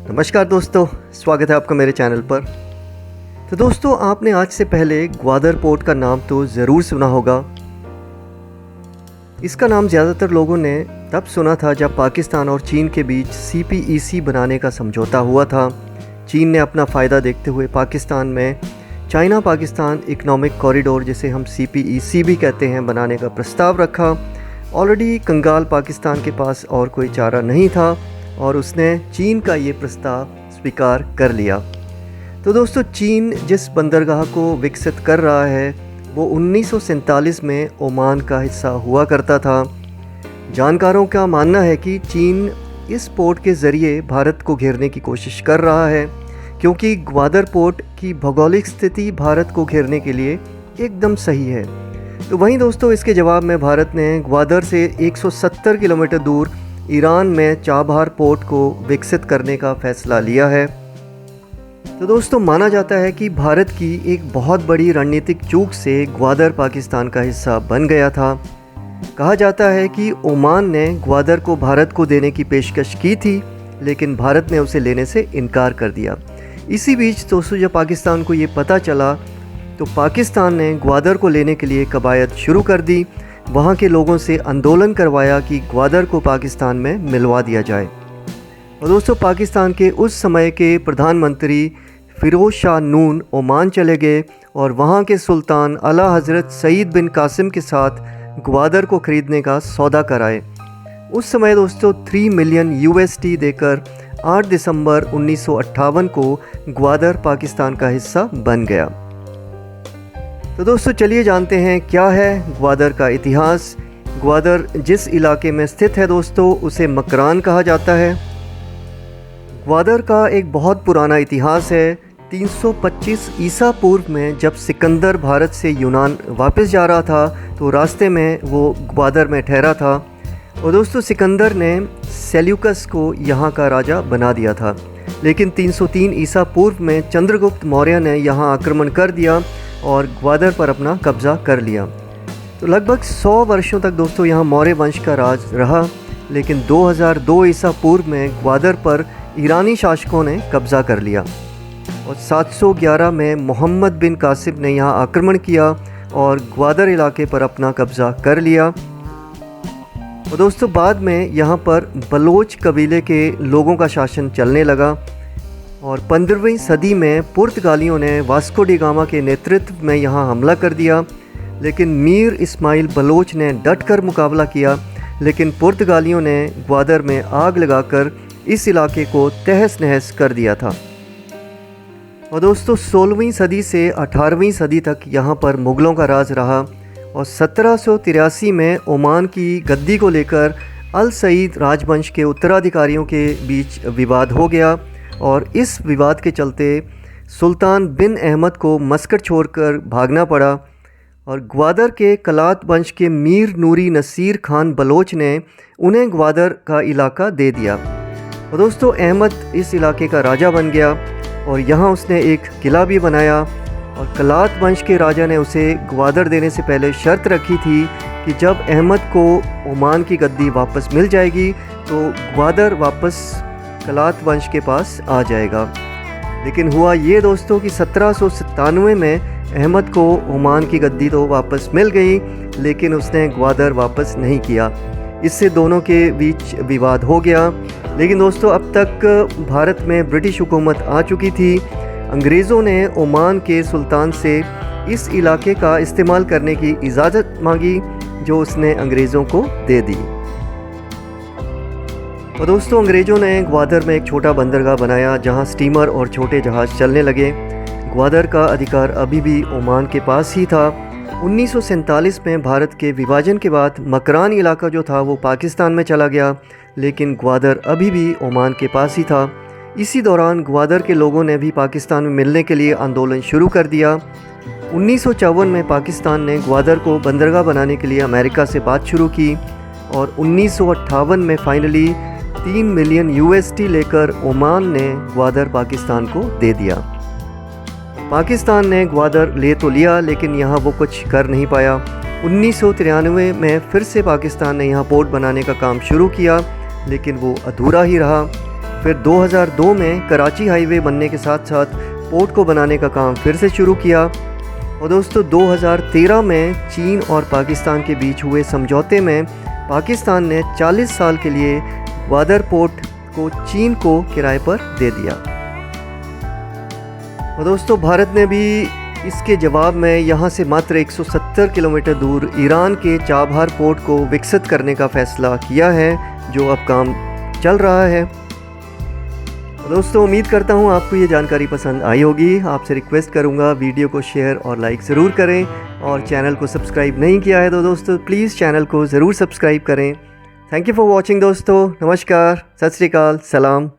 नमस्कार दोस्तों, स्वागत है आपका मेरे चैनल पर। तो दोस्तों, आपने आज से पहले ग्वादर पोर्ट का नाम तो ज़रूर सुना होगा। इसका नाम ज़्यादातर लोगों ने तब सुना था जब पाकिस्तान और चीन के बीच CPEC बनाने का समझौता हुआ था। चीन ने अपना फ़ायदा देखते हुए पाकिस्तान में चाइना पाकिस्तान इकनॉमिक कॉरिडोर, जिसे हम CPEC भी कहते हैं, बनाने का प्रस्ताव रखा। ऑलरेडी कंगाल पाकिस्तान के पास और कोई चारा नहीं था और उसने चीन का ये प्रस्ताव स्वीकार कर लिया। तो दोस्तों, चीन जिस बंदरगाह को विकसित कर रहा है वो 1947 में ओमान का हिस्सा हुआ करता था। जानकारों का मानना है कि चीन इस पोर्ट के ज़रिए भारत को घेरने की कोशिश कर रहा है, क्योंकि ग्वादर पोर्ट की भौगोलिक स्थिति भारत को घेरने के लिए एकदम सही है। तो वहीं दोस्तों, इसके जवाब में भारत ने ग्वादर से 170 किलोमीटर दूर ईरान में चाबहार पोर्ट को विकसित करने का फैसला लिया है। तो दोस्तों, माना जाता है कि भारत की एक बहुत बड़ी रणनीतिक चूक से ग्वादर पाकिस्तान का हिस्सा बन गया था। कहा जाता है कि ओमान ने ग्वादर को भारत को देने की पेशकश की थी, लेकिन भारत ने उसे लेने से इनकार कर दिया। इसी बीच दोस्तों, जब पाकिस्तान को ये पता चला तो पाकिस्तान ने ग्वादर को लेने के लिए कवायद शुरू कर दी। वहाँ के लोगों से आंदोलन करवाया कि ग्वादर को पाकिस्तान में मिलवा दिया जाए। और दोस्तों, पाकिस्तान के उस समय के प्रधानमंत्री फ़िरोज़ शाह नून ओमान चले गए और वहाँ के सुल्तान आला हज़रत सईद बिन कासिम के साथ ग्वादर को ख़रीदने का सौदा कराए। उस समय दोस्तों 3 मिलियन USD देकर 8 दिसंबर 1958 को ग्वादर पाकिस्तान का हिस्सा बन गया। तो दोस्तों, चलिए जानते हैं क्या है ग्वादर का इतिहास। ग्वादर जिस इलाके में स्थित है दोस्तों, उसे मकरान कहा जाता है। ग्वादर का एक बहुत पुराना इतिहास है। 325 ईसा पूर्व में जब सिकंदर भारत से यूनान वापस जा रहा था तो रास्ते में वो ग्वादर में ठहरा था। और दोस्तों, सिकंदर ने सेल्यूकस को यहाँ का राजा बना दिया था, लेकिन 303 ईसा पूर्व में चंद्रगुप्त मौर्य ने यहाँ आक्रमण कर दिया और ग्वादर पर अपना कब्ज़ा कर लिया। तो लगभग 100 वर्षों तक दोस्तों यहाँ मौर्य वंश का राज रहा, लेकिन 2002 ईसा पूर्व में ग्वादर पर ईरानी शासकों ने कब्ज़ा कर लिया और 711 में मोहम्मद बिन कासिम ने यहाँ आक्रमण किया और ग्वादर इलाके पर अपना कब्ज़ा कर लिया। और दोस्तों, बाद में यहाँ पर बलोच कबीले के लोगों का शासन चलने लगा और 15वीं सदी में पुर्तगालियों ने वास्को डी गामा के नेतृत्व में यहाँ हमला कर दिया, लेकिन मीर इस्माइल बलोच ने डटकर मुकाबला किया, लेकिन पुर्तगालियों ने ग्वादर में आग लगाकर इस इलाके को तहस नहस कर दिया था। और दोस्तों, 16वीं सदी से 18वीं सदी तक यहाँ पर मुग़लों का राज रहा और 1783 में ओमान की गद्दी को लेकर अल सईद राजवंश के उत्तराधिकारियों के बीच विवाद हो गया और इस विवाद के चलते सुल्तान बिन अहमद को मस्कट छोड़कर भागना पड़ा और ग्वादर के कलात वंश के मीर नूरी नसीर खान बलोच ने उन्हें ग्वादर का इलाका दे दिया। और दोस्तों, अहमद इस इलाके का राजा बन गया और यहाँ उसने एक किला भी बनाया और कलात वंश के राजा ने उसे ग्वादर देने से पहले शर्त रखी थी कि जब अहमद को ओमान की गद्दी वापस मिल जाएगी तो ग्वादर वापस कलात वंश के पास आ जाएगा। लेकिन हुआ ये दोस्तों कि 1797 में अहमद को ओमान की गद्दी तो वापस मिल गई, लेकिन उसने ग्वादर वापस नहीं किया। इससे दोनों के बीच विवाद हो गया। लेकिन दोस्तों, अब तक भारत में ब्रिटिश हुकूमत आ चुकी थी। अंग्रेज़ों ने ओमान के सुल्तान से इस इलाके का इस्तेमाल करने की इजाज़त मांगी, जो उसने अंग्रेज़ों को दे दी। और दोस्तों, अंग्रेज़ों ने ग्वादर में एक छोटा बंदरगाह बनाया जहां स्टीमर और छोटे जहाज़ चलने लगे। ग्वादर का अधिकार अभी भी ओमान के पास ही था। 1947 में भारत के विभाजन के बाद मकरान इलाका जो था वो पाकिस्तान में चला गया, लेकिन ग्वादर अभी भी ओमान के पास ही था। इसी दौरान ग्वादर के लोगों ने भी पाकिस्तान में मिलने के लिए आंदोलन शुरू कर दिया। 1954 में पाकिस्तान ने ग्वादर को बंदरगाह बनाने के लिए अमेरिका से बात शुरू की और 1958 में फाइनली 3 मिलियन USD लेकर ओमान ने ग्वादर पाकिस्तान को दे दिया। पाकिस्तान ने ग्वादर ले तो लिया, लेकिन यहाँ वो कुछ कर नहीं पाया। 1993 में फिर से पाकिस्तान ने यहाँ पोर्ट बनाने का काम शुरू किया, लेकिन वो अधूरा ही रहा। फिर 2002 में कराची हाईवे बनने के साथ साथ पोर्ट को बनाने का काम फिर से शुरू किया। और दोस्तों 2013 में चीन और पाकिस्तान के बीच हुए समझौते में पाकिस्तान ने 40 साल के लिए ग्वादर पोर्ट को चीन को किराए पर दे दिया। और दोस्तों भारत ने भी इसके जवाब में यहाँ से मात्र 170 किलोमीटर दूर ईरान के चाबहार पोर्ट को विकसित करने का फ़ैसला किया है, जो अब काम चल रहा है। दोस्तों उम्मीद करता हूँ आपको ये जानकारी पसंद आई होगी। आपसे रिक्वेस्ट करूँगा वीडियो को शेयर और लाइक ज़रूर करें, और चैनल को सब्सक्राइब नहीं किया है तो दोस्तों प्लीज़ चैनल को ज़रूर सब्सक्राइब करें। थैंक यू फॉर वॉचिंग दोस्तों। नमस्कार, सत श्री अकाल, सलाम।